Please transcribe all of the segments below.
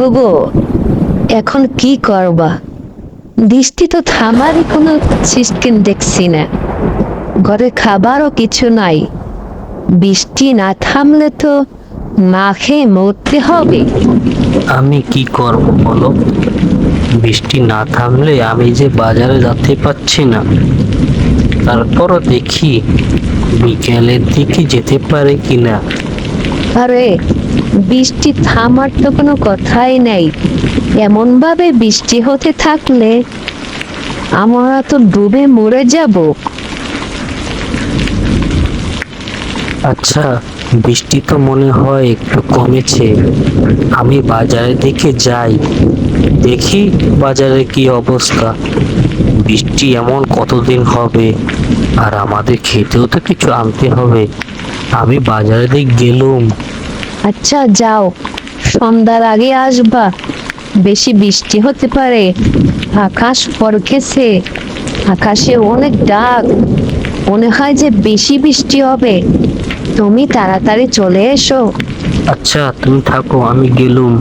ওগো, এখন কি করবা? বৃষ্টি তো থামারই কোনো সিস্টেম দেখছি না। ঘরে খাবারও কিছু নাই। বৃষ্টি না থামলে তো না খেয়ে মরতে হবে। আমি কি করব বলো? বৃষ্টি না থামলে আমি যে বাজারে যেতে পারছি না। তারপরও দেখি বিকেলের দিকে যেতে পারে কিনা। আরে, বৃষ্টি থামার তো কোনো কথাই নেই। এমন ভাবে বৃষ্টি হতে থাকলে আমরা তো ডুবে মরে যাব। আচ্ছা, বৃষ্টি তো মনে হয় একটু কমেছে। আমি বাজারের দিকে যাই, দেখি বাজারে কি অবস্থা। বৃষ্টি এমন কতদিন হবে, আর আমাদের খেতেও তো কিছু আনতে হবে। আমি বাজারে দিকে গেলুম। আচ্ছা, যাও, সন্ধ্যার আগে আসবা। বেশি বৃষ্টি হতে পারে। আকাশ ফরকেছে, আকাশে অনেক ডাক। মনে হয় যে বেশি বৃষ্টি হবে। তুমি তাড়াতাড়ি চলে এসো। আচ্ছা, তুমি থাকো, আমি গেলুম।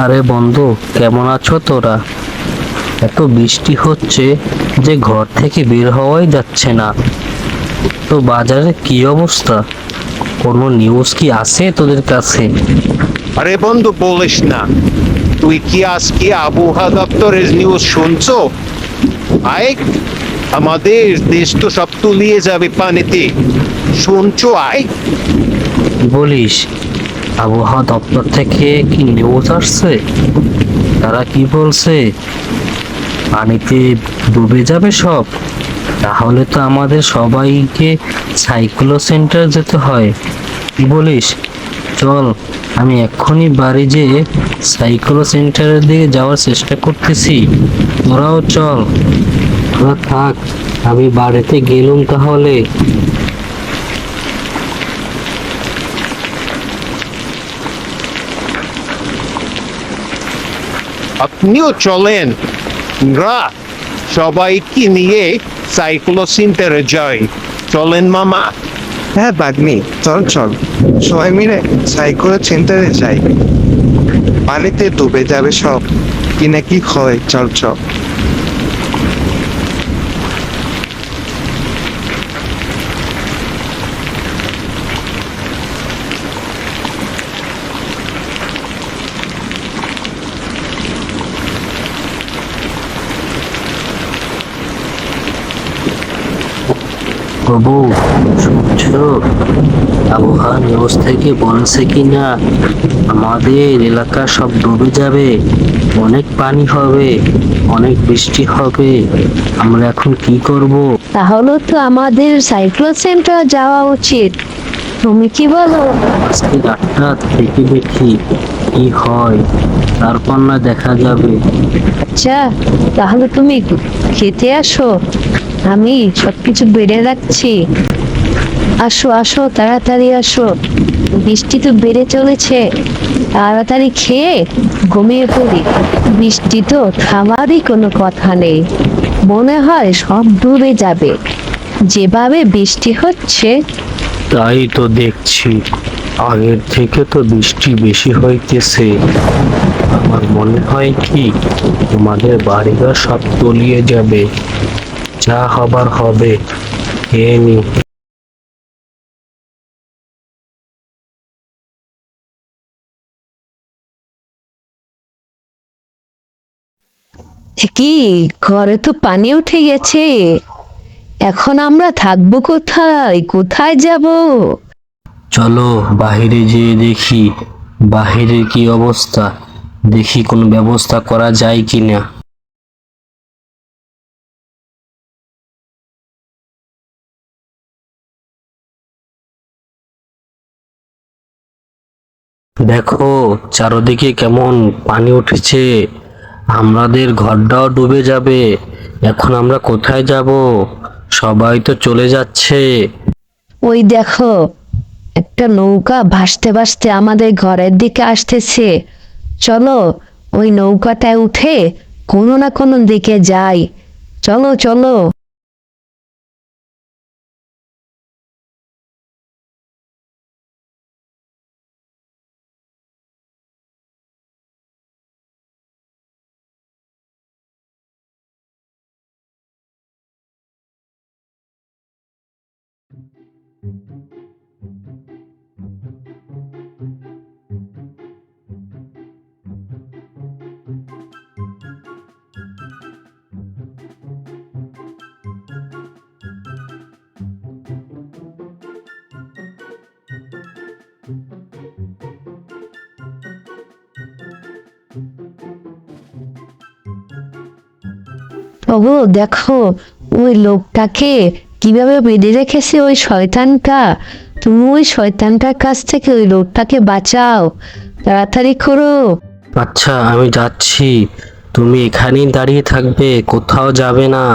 আরে বন্ধু, কেমন আছো তোরা? এত বৃষ্টি হচ্ছে যে ঘর থেকে বের হওয়াই যাচ্ছে না। তো বাজারে কি অবস্থা? কোনো নিউজ কি আছে তোদের কাছে? আরে বন্ধু, বলিস না। তুই কি আজকে আবহাওয়া দপ্তরের নিউজ শুনছো? আয়, আমাদের দেশ তো সব তলিয়ে যাবে পানিতে। শুনছো? আয়। কি বলিস? আবহাওয়া দপ্তর থেকে কি নিউজ আসছে? তারা কি বলছে? পানিতে ডুবে যাবে সব? তাহলে তো আমাদের সবাইকে সাইক্লো সেন্টার যেতে হয়। কি বলিস? চল, আমি এক্ষুনি বাড়ি যেয়ে সাইক্লো সেন্টারের দিকে যাওয়ার চেষ্টা করতেছি। তোরাও চল। তোরা থাক, আমি বাড়িতে গেলুম তাহলে। আপনিও চলেন। আমরা সবাইকে নিয়ে সাইক্লো সেন্টারে যাই। চলেন মামা। হ্যাঁ বাগ্নি, চল চল, সবাই মিলে সাইকেলের সেন্টারে যাই। পানিতে ডুবে যাবে সব, কি না কি হয়, চল চল। বাবু, শুনছো? আবহাওয়া নিউজ থেকে বলছে কিনা আমাদের এলাকা সব ডুবে যাবে, অনেক পানি হবে, অনেক বৃষ্টি হবে। আমরা এখন কি করব? তাহলে তো আমাদের সাইক্লো সেন্টার যাওয়া উচিত। তুমি কি বলো? আজকে রাতটা থেকে দেখি কি হয়, তারপর না দেখা যাবে। আচ্ছা, তাহলে তুমি খেতে আসো। আমি সবকিছু বেড়ে রাখছি। আসো আসো, তাড়াতাড়ি আসো। বৃষ্টি তো বেড়ে চলেছে। তাড়াতাড়ি খেয়ে ঘুমিয়ে পড়ি। বৃষ্টি তো থামারই কোনো কথা নেই। মনে হয় সব ডুবে যাবে, যেভাবে বৃষ্টি হচ্ছে। তাই তো দেখছি, আগের থেকে তো বৃষ্টি বেশি হইতেছে। আমার মনে হয় কি তোমাদের বাড়িঘর সব তলিয়ে যাবে। যা হবার হবে, খেয়ে নি। কি, ঘরে তো পানি উঠে গেছে। এখন আমরা থাকবো কোথায়? কোথায় যাব? চলো বাহিরে যেয়ে দেখি বাহিরের কি অবস্থা, দেখি কোনো ব্যবস্থা করা যায় কিনা। দেখো চারদিকে কেমন পানি উঠেছে, আমাদের ঘরটাও ডুবে যাবে। এখন আমরা কোথায় যাব? সবাই তো চলে যাচ্ছে। ওই দেখো, একটা নৌকা ভাসতে ভাসতে আমাদের ঘরের দিকে আসতেছে। চলো ওই নৌকাটায় উঠে কোনো না কোনো দিকে যাই। চলো চলো। ওগো দেখো, ওই লোকটাকে কিভাবে বেঁধে রেখেছে ওই শয়তানটা। তুমি ওই শয়তানটার কাছ থেকে ওই লোকটাকে বাঁচাও, তাড়াতাড়ি করো। আচ্ছা আমি যাচ্ছি, তুমি এখানেই দাঁড়িয়ে থাকবে, কোথাও যাবে না।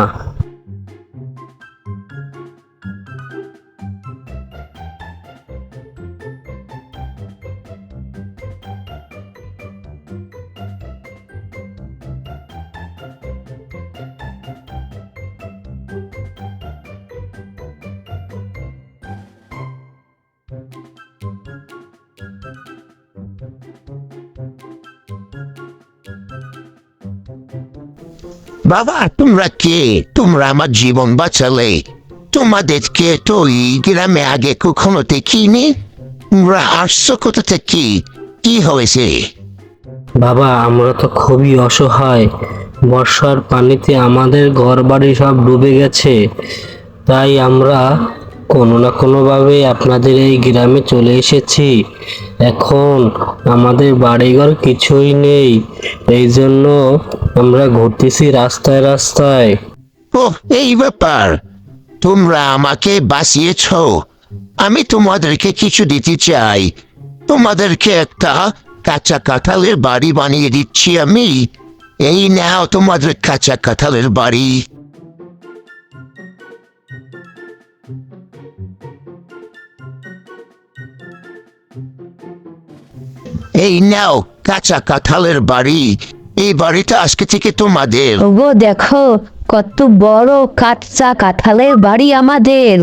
বাবা তোমরা কে? তোমরা আমার জীবন বাঁচালে। তোমাদেরকে তো এই গ্রামে আগে কখনো দেখিনি। তোমরা আসছো কোথা থেকে? কি হয়েছে? বাবা আমরা তো খুবই অসহায়, বর্ষার পানিতে আমাদের ঘরবাড়ি সব ডুবে গেছে, তাই আমরা কোনো না কোনোভাবে আপনাদের এই গ্রামে চলে এসেছি। এখন আমাদের বাড়িঘর কিছুই নেই, এই জন্য আমরা ঘুরতেছি রাস্তায় রাস্তায়। ও এই ব্যাপার, তোমরা আমাকে বাঁচিয়েছ। আমি তোমাদেরকে কিছু দিতে চাই। তোমাদেরকে একটা কাঁচা কাঁঠালের বাড়ি বানিয়ে দিচ্ছি আমি। এই নাও তোমাদের কাঁচা কাঁঠালের বাড়ি। এই নাও কাঁচা কাঁঠালের বাড়ি। এই বাড়িটা আজকে থেকে তোমাদের। ওগো দেখো, কত বড় কাঁচা কাঁঠালের বাড়ি আমাদের।